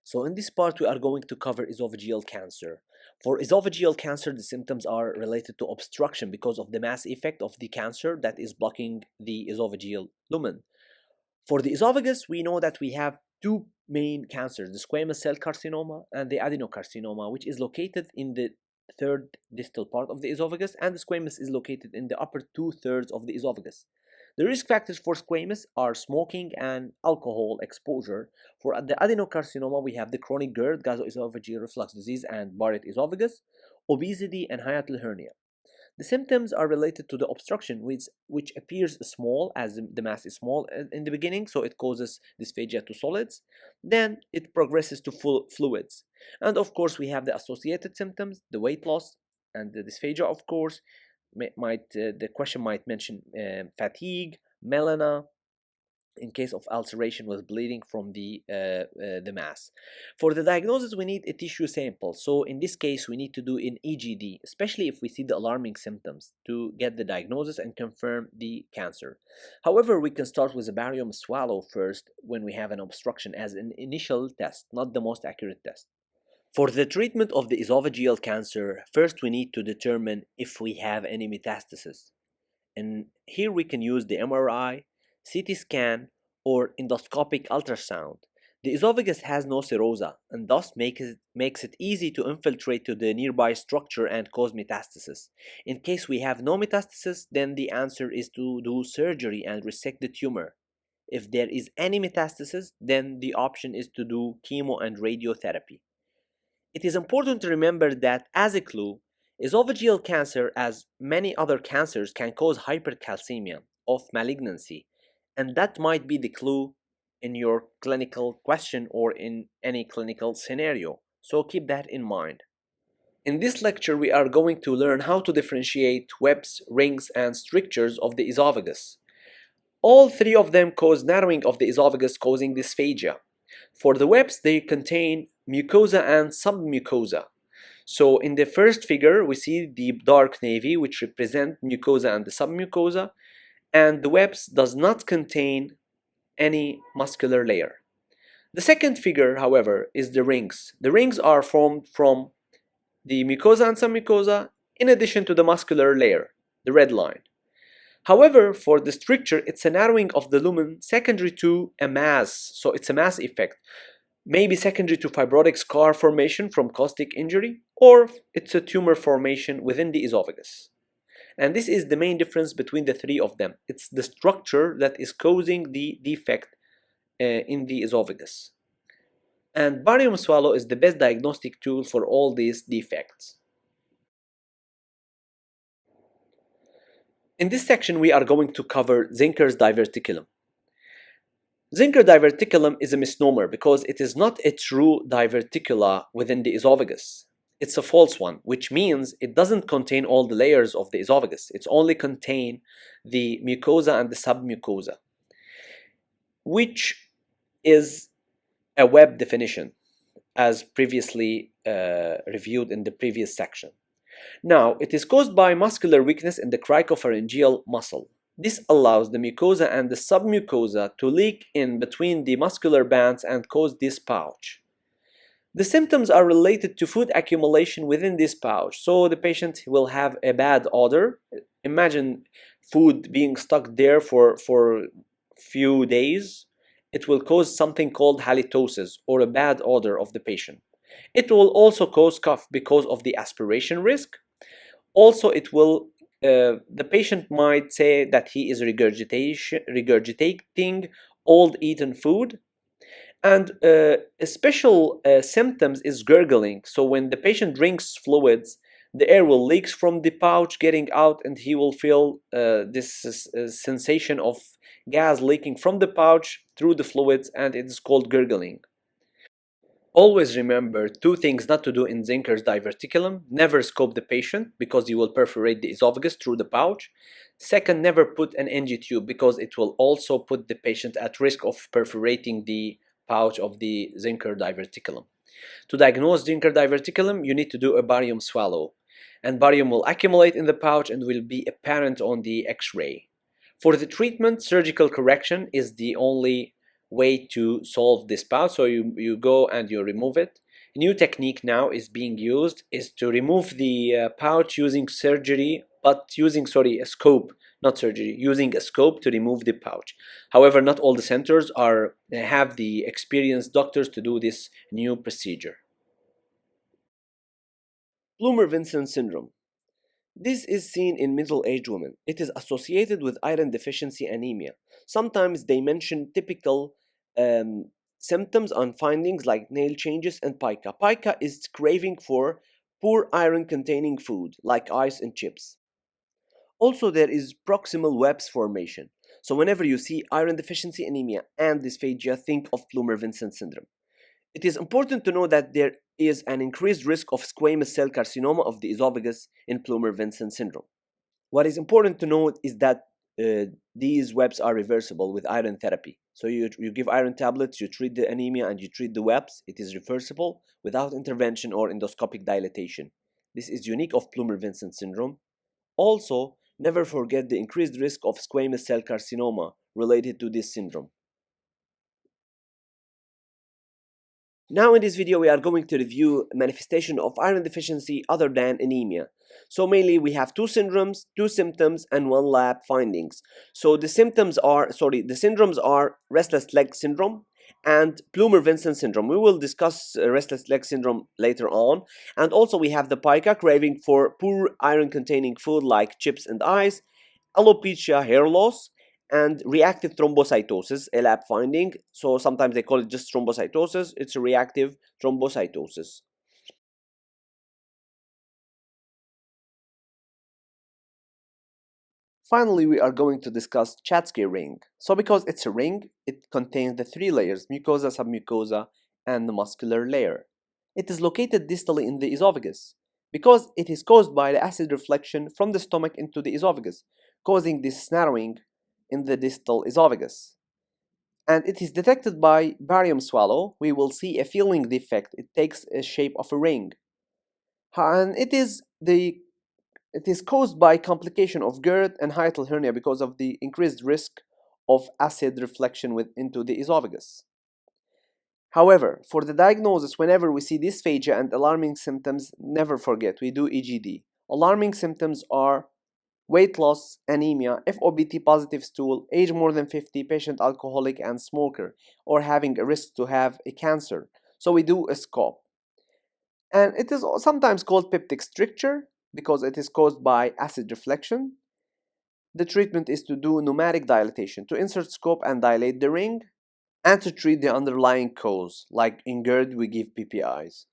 So in this part, we are going to cover esophageal cancer. For esophageal cancer, the symptoms are related to obstruction because of the mass effect of the cancer that is blocking the esophageal lumen. For the esophagus, we know that we have two main cancers, the squamous cell carcinoma and the adenocarcinoma, which is located in the third distal part of the esophagus, and the squamous is located in the upper two-thirds of the esophagus. The risk factors for squamous are smoking and alcohol exposure. For the adenocarcinoma, we have the chronic GERD, gastroesophageal reflux disease, and Barrett esophagus, obesity, and hiatal hernia. The symptoms are related to the obstruction, which appears small as the mass is small in the beginning, so it causes dysphagia to solids. Then it progresses to full fluids. And of course, we have the associated symptoms, the weight loss, and the dysphagia, of course. The question might mention fatigue, melena, in case of ulceration with bleeding from the mass. For the diagnosis, we need a tissue sample. So in this case, we need to do an EGD, especially if we see the alarming symptoms, to get the diagnosis and confirm the cancer. However, we can start with a barium swallow first when we have an obstruction as an initial test, not the most accurate test. For the treatment of the esophageal cancer, first we need to determine if we have any metastasis. And here we can use the MRI, CT scan, or endoscopic ultrasound. The esophagus has no serosa and thus makes it easy to infiltrate to the nearby structure and cause metastasis. In case we have no metastasis, then the answer is to do surgery and resect the tumor. If there is any metastasis, then the option is to do chemo and radiotherapy. It is important to remember that, as a clue, esophageal cancer, as many other cancers, can cause hypercalcemia of malignancy, and that might be the clue in your clinical question or in any clinical scenario. So keep that in mind. In this lecture, we are going to learn how to differentiate webs, rings, and strictures of the esophagus. All three of them cause narrowing of the esophagus, causing dysphagia. For the webs, they contain mucosa and submucosa. So in the first figure, we see the dark navy, which represent mucosa and the submucosa, and the webs does not contain any muscular layer. The second figure, however, is the rings. The rings are formed from the mucosa and submucosa in addition to the muscular layer, the red line. However, for the stricture, it's a narrowing of the lumen secondary to a mass, so it's a mass effect. Maybe secondary to fibrotic scar formation from caustic injury, or it's a tumor formation within the esophagus. And this is the main difference between the three of them. It's the structure that is causing the defect in the esophagus. And barium swallow is the best diagnostic tool for all these defects. In this section, we are going to cover Zenker's diverticulum. Zenker diverticulum is a misnomer because it is not a true diverticula within the esophagus. It's a false one, which means it doesn't contain all the layers of the esophagus. It's only contain the mucosa and the submucosa, which is a web definition, as previously reviewed in the previous section. Now, it is caused by muscular weakness in the cricopharyngeal muscle. This allows the mucosa and the submucosa to leak in between the muscular bands and cause this pouch. The symptoms are related to food accumulation within this pouch, so the patient will have a bad odor. Imagine food being stuck there for few days. It will cause something called halitosis, or a bad odor of the patient. It will also cause cough because of the aspiration risk. Also, the patient might say that he is regurgitating old eaten food. And a special symptoms is gurgling. So when the patient drinks fluids, the air will leak from the pouch getting out, and he will feel this sensation of gas leaking from the pouch through the fluids, and it is called gurgling. Always remember two things not to do in Zenker's diverticulum. Never scope the patient because you will perforate the esophagus through the pouch. Second, never put an NG tube because it will also put the patient at risk of perforating the pouch of the Zenker diverticulum. To diagnose Zenker diverticulum, you need to do a barium swallow, and barium will accumulate in the pouch and will be apparent on the X-ray. For the treatment, surgical correction is the only way to solve this pouch. So you go and you remove it. A new technique now is being used is to remove the pouch using surgery, but using, sorry, a scope, not surgery, using a scope to remove the pouch. However, not all the centers are have the experienced doctors to do this new procedure. Plummer-Vinson Syndrome. This is seen in middle-aged women. It is associated with iron deficiency anemia. Sometimes they mention typical um, symptoms and findings like nail changes and pica. Pica is craving for poor iron-containing food like ice and chips. Also, there is proximal webs formation. So whenever you see iron deficiency anemia and dysphagia, think of Plummer-Vinson syndrome. It is important to know that there is an increased risk of squamous cell carcinoma of the esophagus in Plummer-Vinson syndrome. What is important to note is that these webs are reversible with iron therapy. So you give iron tablets, you treat the anemia, and you treat the webs. It is reversible without intervention or endoscopic dilatation. This is unique of Plummer-Vinson syndrome. Also, never forget the increased risk of squamous cell carcinoma related to this syndrome. Now in this video we are going to review manifestation of iron deficiency other than anemia. So mainly we have two syndromes, two symptoms, and one lab findings. So the syndromes are restless leg syndrome and Plummer-Vinson syndrome. We will discuss restless leg syndrome later on. And also we have the pica, craving for poor iron containing food like chips and ice, alopecia, hair loss, and reactive thrombocytosis, a lab finding. So sometimes they call it just thrombocytosis. It's a reactive thrombocytosis. Finally, we are going to discuss Schatzki ring. So because it's a ring, it contains the three layers, mucosa, submucosa, and the muscular layer. It is located distally in the esophagus because it is caused by the acid reflection from the stomach into the esophagus, causing this narrowing in the distal esophagus. And it is detected by barium swallow. We will see a filling defect. It takes a shape of a ring. And it is caused by complication of GERD and hiatal hernia because of the increased risk of acid reflection into the esophagus. However, for the diagnosis, whenever we see dysphagia and alarming symptoms, never forget we do EGD. Alarming symptoms are weight loss, anemia, FOBT positive stool, age more than 50, patient alcoholic and smoker, or having a risk to have a cancer. So we do a scope. And it is sometimes called peptic stricture because it is caused by acid reflection. The treatment is to do pneumatic dilatation, to insert scope and dilate the ring, and to treat the underlying cause, like in GERD we give PPIs.